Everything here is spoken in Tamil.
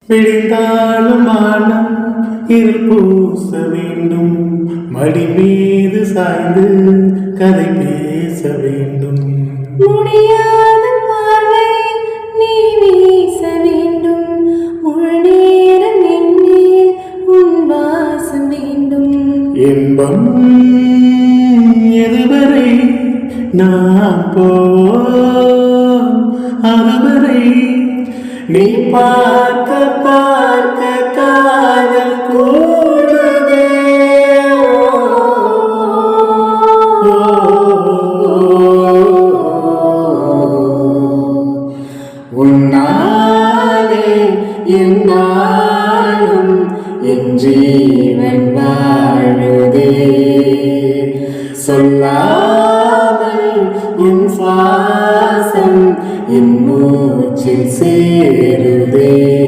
விழிந்தாலும் மானம் இருள் பூச வேண்டும், மடி மீது சாய்ந்து கதை பேச வேண்டும். முடியாத பார்வை நீ வீச வேண்டும், முழு நேரம் எண்ணில் உன் வாசம் வேண்டும். இன்பம் எதுவரை நான் போவோம், அதுவரை நீ பார்க்க பார்க்க காதல் கூடுதே. உன்னாலே என்னாலும் என் ஜீவன் வாழுதே, சொல்லாமல் என் சுவாசம் என் மூச்சில்